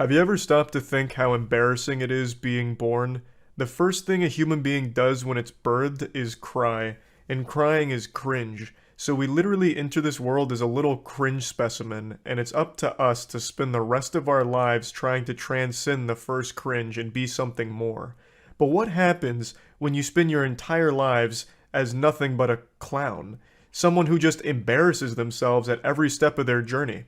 Have you ever stopped to think how embarrassing it is being born? The first thing a human being does when it's birthed is cry, and crying is cringe. So we literally enter this world as a little cringe specimen, and it's up to us to spend the rest of our lives trying to transcend the first cringe and be something more. But what happens when you spend your entire lives as nothing but a clown? Someone who just embarrasses themselves at every step of their journey.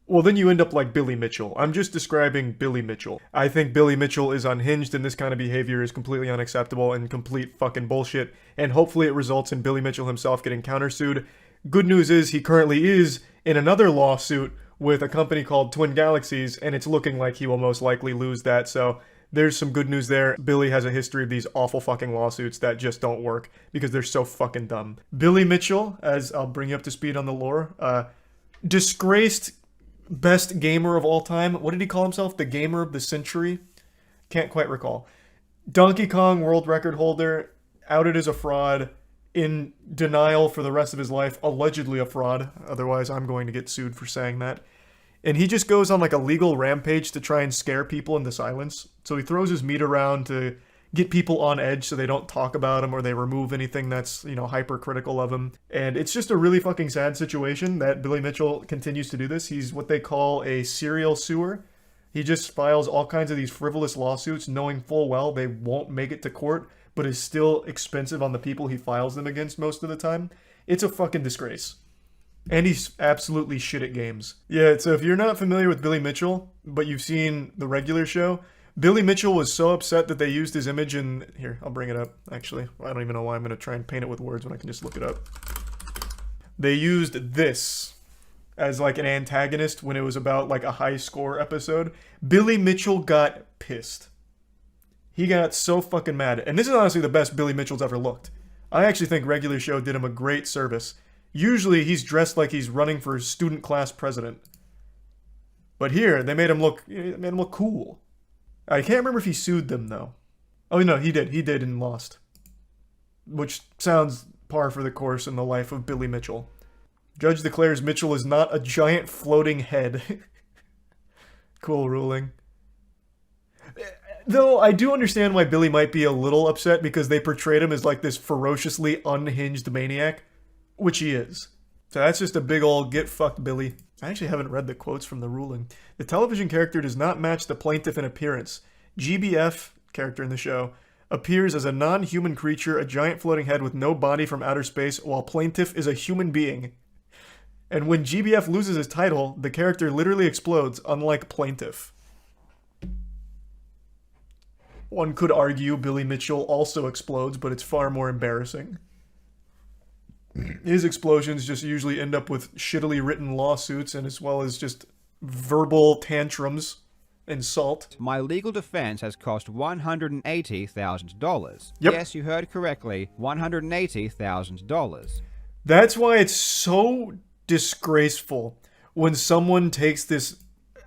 Well, then you end up like Billy Mitchell. I'm just describing Billy Mitchell. I think Billy Mitchell is unhinged, and this kind of behavior is completely unacceptable and complete fucking bullshit, and hopefully it results in Billy Mitchell himself getting countersued. Good news is he currently is in another lawsuit with a company called Twin Galaxies, and it's looking like he will most likely lose that, so there's some good news there. Billy has a history of these awful fucking lawsuits that just don't work because they're so fucking dumb. Billy Mitchell, as I'll bring you up to speed on the lore, disgraced best gamer of all time. What did he call himself? The gamer of the century? Can't quite recall. Donkey Kong world record holder, outed as a fraud, in denial for the rest of his life, allegedly a fraud. Otherwise, I'm going to get sued for saying that. And he just goes on like a legal rampage to try and scare people into silence. So he throws his meat around to get people on edge so they don't talk about him or they remove anything that's, hypercritical of him. And it's just a really fucking sad situation that Billy Mitchell continues to do this. He's what they call a serial suer. He just files all kinds of these frivolous lawsuits knowing full well they won't make it to court, but is still expensive on the people he files them against most of the time. It's a fucking disgrace. And he's absolutely shit at games. Yeah, so if you're not familiar with Billy Mitchell, but you've seen the regular show, Billy Mitchell was so upset that they used his image in... Here, I'll bring it up, actually. I don't even know why I'm going to try and paint it with words when I can just look it up. They used this as like an antagonist when it was about like a high score episode. Billy Mitchell got pissed. He got so fucking mad. And this is honestly the best Billy Mitchell's ever looked. I actually think regular show did him a great service. Usually he's dressed like he's running for student class president. But here, they made him look cool. I can't remember if he sued them, though. Oh, no, he did. He did and lost. Which sounds par for the course in the life of Billy Mitchell. Judge declares Mitchell is not a giant floating head. Cool ruling. Though, I do understand why Billy might be a little upset because they portrayed him as like this ferociously unhinged maniac. Which he is. So that's just a big ol' get fucked Billy. I actually haven't read the quotes from the ruling. The television character does not match the plaintiff in appearance. GBF, character in the show, appears as a non-human creature, a giant floating head with no body from outer space, while plaintiff is a human being. And when GBF loses his title, the character literally explodes, unlike plaintiff. One could argue Billy Mitchell also explodes, but it's far more embarrassing. His explosions just usually end up with shittily written lawsuits and as well as just verbal tantrums and salt. My legal defense has cost $180,000. Yep. Yes, you heard correctly, $180,000. That's why it's so disgraceful when someone takes this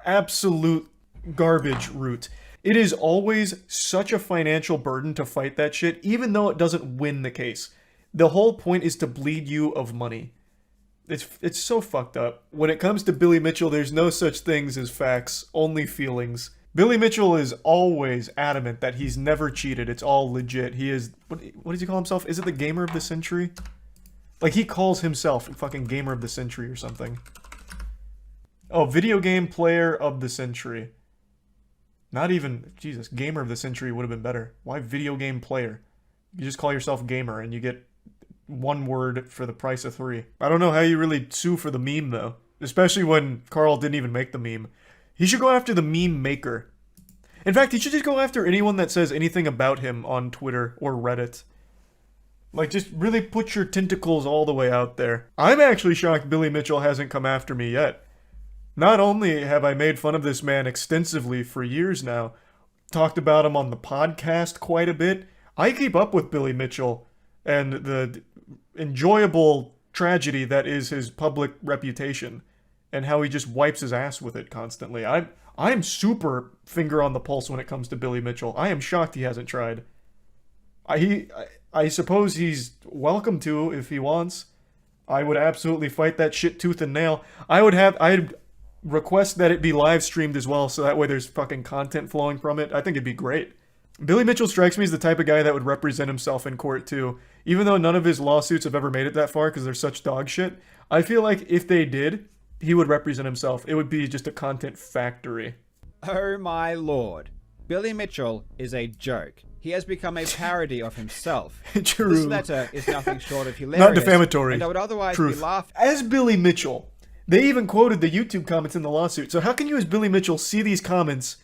absolute garbage route. It is always such a financial burden to fight that shit, even though it doesn't win the case. The whole point is to bleed you of money. It's so fucked up. When it comes to Billy Mitchell, there's no such things as facts, only feelings. Billy Mitchell is always adamant that he's never cheated. It's all legit. He is... What does he call himself? Is it the gamer of the century? Like, he calls himself fucking gamer of the century or something. Oh, video game player of the century. Not even... Jesus, gamer of the century would have been better. Why video game player? You just call yourself gamer and you get... one word for the price of 3. I don't know how you really sue for the meme, though. Especially when Carl didn't even make the meme. He should go after the meme maker. In fact, he should just go after anyone that says anything about him on Twitter or Reddit. Like, just really put your tentacles all the way out there. I'm actually shocked Billy Mitchell hasn't come after me yet. Not only have I made fun of this man extensively for years now, talked about him on the podcast quite a bit, I keep up with Billy Mitchell and the enjoyable tragedy that is his public reputation and how he just wipes his ass with it constantly. I'm super finger on the pulse when it comes to Billy Mitchell. I am shocked he hasn't tried. I suppose he's welcome to if he wants. I would absolutely fight that shit tooth and nail. I'd request that it be live streamed as well, so that way there's fucking content flowing from it. I think it'd be great. Billy Mitchell strikes me as the type of guy that would represent himself in court too. Even though none of his lawsuits have ever made it that far because they're such dog shit, I feel like if they did, he would represent himself. It would be just a content factory. Oh my lord. Billy Mitchell is a joke. He has become a parody of himself. True. This letter is nothing short of hilarious. Not defamatory. And I would otherwise Truth. be laughing. As Billy Mitchell, they even quoted the YouTube comments in the lawsuit. So how can you as Billy Mitchell see these comments,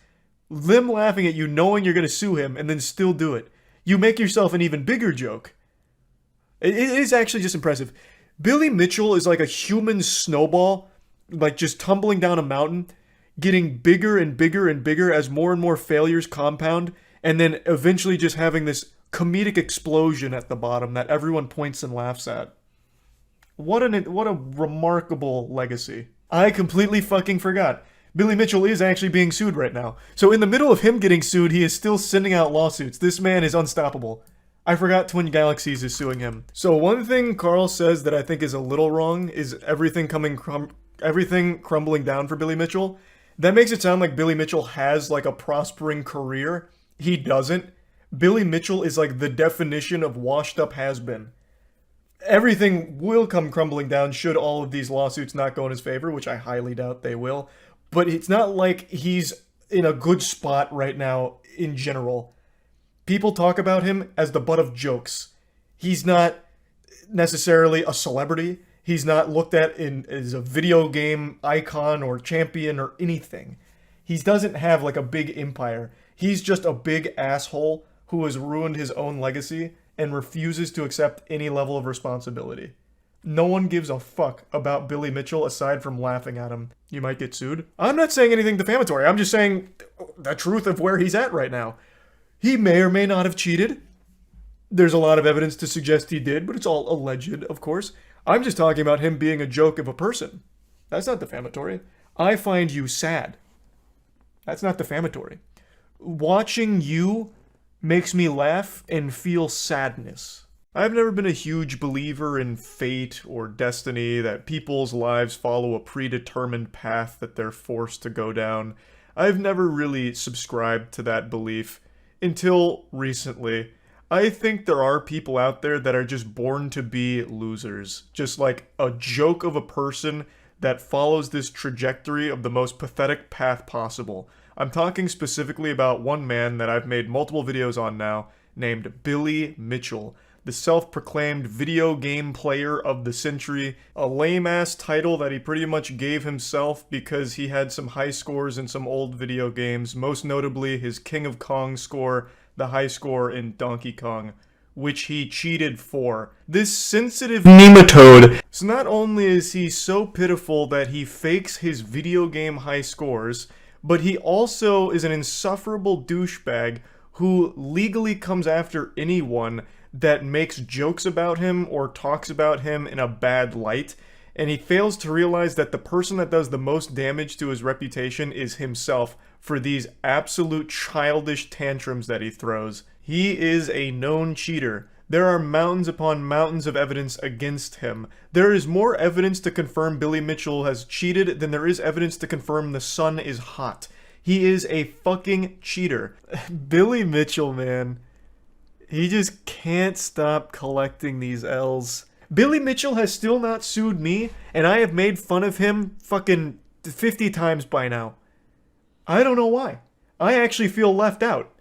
them laughing at you knowing you're going to sue him, and then still do it? You make yourself an even bigger joke. It is actually just impressive. Billy Mitchell is like a human snowball, like just tumbling down a mountain, getting bigger and bigger and bigger as more and more failures compound, and then eventually just having this comedic explosion at the bottom that everyone points and laughs at. What a remarkable legacy. I completely fucking forgot. Billy Mitchell is actually being sued right now. So in the middle of him getting sued, he is still sending out lawsuits. This man is unstoppable. I forgot Twin Galaxies is suing him. So one thing Carl says that I think is a little wrong is everything crumbling down for Billy Mitchell. That makes it sound like Billy Mitchell has like a prospering career. He doesn't. Billy Mitchell is like the definition of washed up has-been. Everything will come crumbling down should all of these lawsuits not go in his favor, which I highly doubt they will. But it's not like he's in a good spot right now in general. People talk about him as the butt of jokes. He's not necessarily a celebrity. He's not looked at as a video game icon or champion or anything. He doesn't have like a big empire. He's just a big asshole who has ruined his own legacy and refuses to accept any level of responsibility. No one gives a fuck about Billy Mitchell aside from laughing at him. You might get sued. I'm not saying anything defamatory. I'm just saying the truth of where he's at right now. He may or may not have cheated. There's a lot of evidence to suggest he did, but it's all alleged, of course. I'm just talking about him being a joke of a person. That's not defamatory. I find you sad. That's not defamatory. Watching you makes me laugh and feel sadness. I've never been a huge believer in fate or destiny, that people's lives follow a predetermined path that they're forced to go down. I've never really subscribed to that belief until recently. I think there are people out there that are just born to be losers. Just like a joke of a person that follows this trajectory of the most pathetic path possible. I'm talking specifically about one man that I've made multiple videos on now, named Billy Mitchell, the self-proclaimed video game player of the century, a lame-ass title that he pretty much gave himself because he had some high scores in some old video games, most notably his King of Kong score, the high score in Donkey Kong, which he cheated for. This sensitive nematode. So not only is he so pitiful that he fakes his video game high scores, but he also is an insufferable douchebag who legally comes after anyone that makes jokes about him or talks about him in a bad light, and he fails to realize that the person that does the most damage to his reputation is himself for these absolute childish tantrums that he throws. He is a known cheater. There are mountains upon mountains of evidence against him. There is more evidence to confirm Billy Mitchell has cheated than there is evidence to confirm the sun is hot. He is a fucking cheater. Billy Mitchell, man. He just can't stop collecting these L's. Billy Mitchell has still not sued me, and I have made fun of him fucking 50 times by now. I don't know why. I actually feel left out.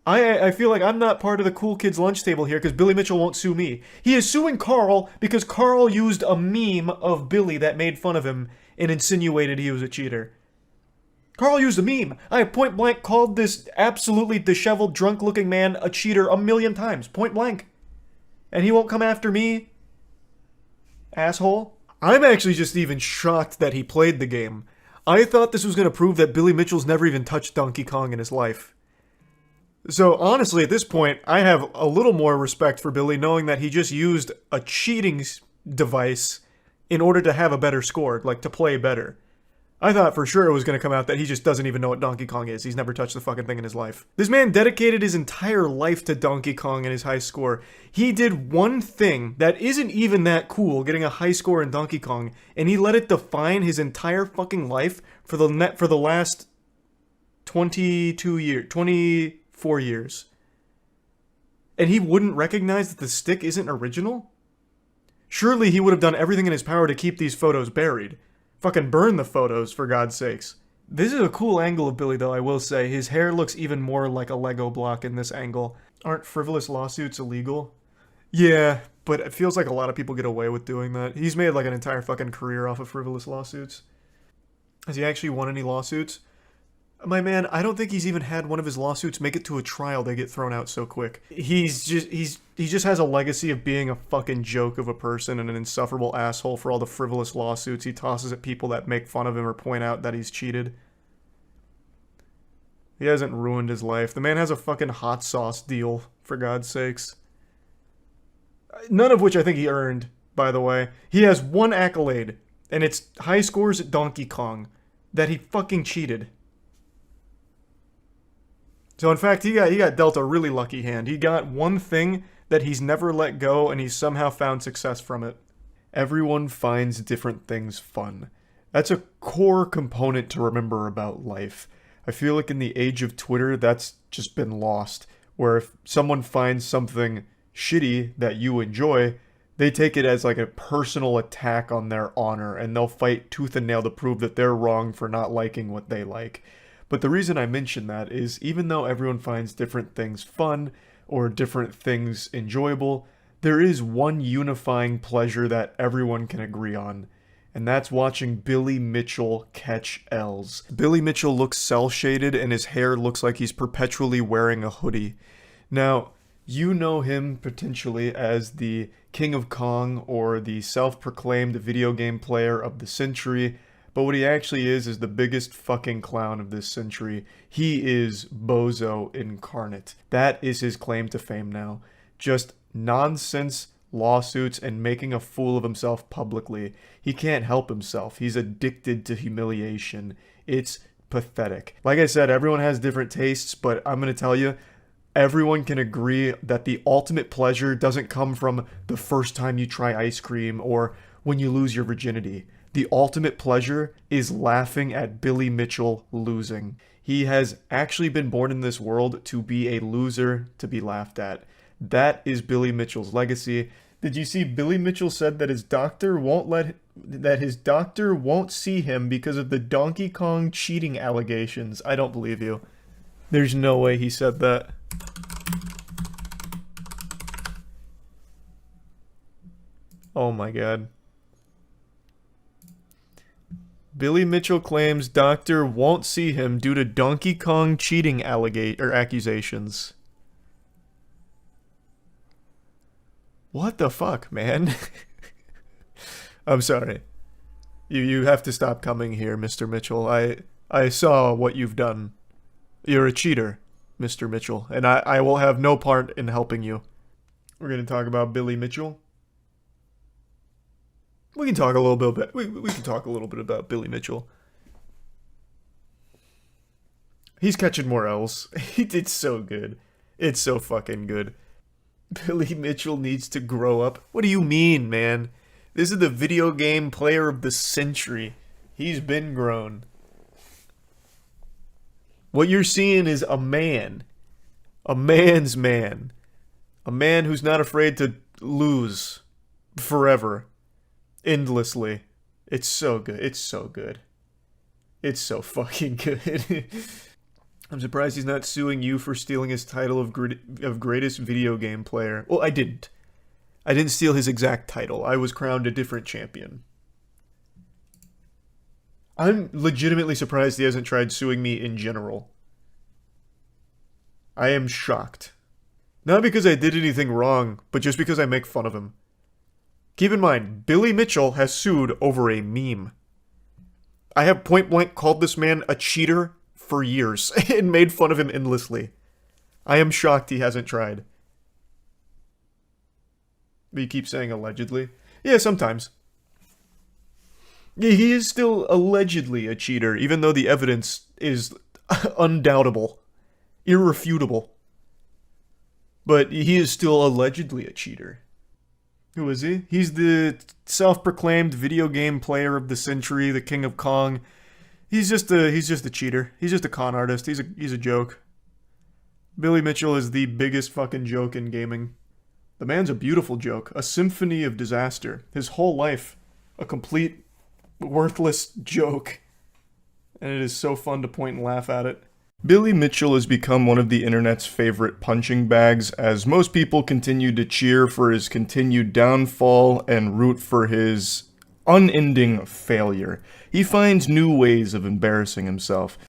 I feel like I'm not part of the cool kids lunch table here because Billy Mitchell won't sue me. He is suing Carl because Carl used a meme of Billy that made fun of him and insinuated he was a cheater. Carl used a meme. I point blank called this absolutely disheveled, drunk-looking man a cheater a million times. Point blank. And he won't come after me? Asshole. I'm actually just even shocked that he played the game. I thought this was going to prove that Billy Mitchell's never even touched Donkey Kong in his life. So honestly, at this point, I have a little more respect for Billy knowing that he just used a cheating device in order to have a better score, like to play better. I thought for sure it was going to come out that he just doesn't even know what Donkey Kong is. He's never touched the fucking thing in his life. This man dedicated his entire life to Donkey Kong and his high score. He did one thing that isn't even that cool, getting a high score in Donkey Kong, and he let it define his entire fucking life for the last 24 years. And he wouldn't recognize that the stick isn't original? Surely he would have done everything in his power to keep these photos buried. Fucking burn the photos, for God's sakes. This is a cool angle of Billy, though, I will say. His hair looks even more like a Lego block in this angle. Aren't frivolous lawsuits illegal? Yeah, but it feels like a lot of people get away with doing that. He's made like an entire fucking career off of frivolous lawsuits. Has he actually won any lawsuits? My man, I don't think he's even had one of his lawsuits make it to a trial. They get thrown out so quick. He just has a legacy of being a fucking joke of a person and an insufferable asshole for all the frivolous lawsuits he tosses at people that make fun of him or point out that he's cheated. He hasn't ruined his life. The man has a fucking hot sauce deal, for God's sakes. None of which I think he earned, by the way. He has one accolade, and it's high scores at Donkey Kong, that he fucking cheated. So in fact, he got dealt a really lucky hand. He got one thing that he's never let go, and he's somehow found success from it. Everyone finds different things fun. That's a core component to remember about life. I feel like in the age of Twitter, that's just been lost. Where if someone finds something shitty that you enjoy, they take it as like a personal attack on their honor, and they'll fight tooth and nail to prove that they're wrong for not liking what they like. But the reason I mention that is even though everyone finds different things fun or different things enjoyable, there is one unifying pleasure that everyone can agree on, and that's watching Billy Mitchell catch L's. Billy Mitchell looks cel-shaded and his hair looks like he's perpetually wearing a hoodie. Now, you know him potentially as the King of Kong or the self-proclaimed video game player of the century, but what he actually is the biggest fucking clown of this century. He is Bozo incarnate. That is his claim to fame now. Just nonsense lawsuits and making a fool of himself publicly. He can't help himself. He's addicted to humiliation. It's pathetic. Like I said, everyone has different tastes, but I'm going to tell you, everyone can agree that the ultimate pleasure doesn't come from the first time you try ice cream or when you lose your virginity. The ultimate pleasure is laughing at Billy Mitchell losing. He has actually been born in this world to be a loser, to be laughed at. That is Billy Mitchell's legacy. Did you see Billy Mitchell said that his doctor won't see him because of the Donkey Kong cheating allegations? I don't believe you. There's no way he said that. Oh my god. Billy Mitchell claims doctor won't see him due to Donkey Kong cheating accusations. What the fuck, man? I'm sorry. You have to stop coming here, Mr. Mitchell. I saw what you've done. You're a cheater, Mr. Mitchell, and I will have no part in helping you. We're going to talk about Billy Mitchell. We can talk a little bit about, we can talk a little bit about Billy Mitchell. He's catching more L's. He did so good. It's so fucking good. Billy Mitchell needs to grow up. What do you mean, man? This is the video game player of the century. He's been grown. What you're seeing is a man. A man's man. A man who's not afraid to lose forever. Endlessly. It's so good. It's so good. It's so fucking good. I'm surprised he's not suing you for stealing his title of greatest video game player. Well, I didn't. I didn't steal his exact title. I was crowned a different champion. I'm legitimately surprised he hasn't tried suing me in general. I am shocked. Not because I did anything wrong, but just because I make fun of him. Keep in mind, Billy Mitchell has sued over a meme. I have point blank called this man a cheater for years and made fun of him endlessly. I am shocked he hasn't tried. But you keep saying allegedly? Yeah, sometimes. He is still allegedly a cheater, even though the evidence is undoubtable, irrefutable. But he is still allegedly a cheater. Who is he? He's the self-proclaimed video game player of the century, the King of Kong. He's just a cheater. He's just a con artist. He's a joke. Billy Mitchell is the biggest fucking joke in gaming. The man's a beautiful joke, a symphony of disaster. His whole life, a complete worthless joke. And it is so fun to point and laugh at it. Billy Mitchell has become one of the internet's favorite punching bags, as most people continue to cheer for his continued downfall and root for his unending failure. He finds new ways of embarrassing himself.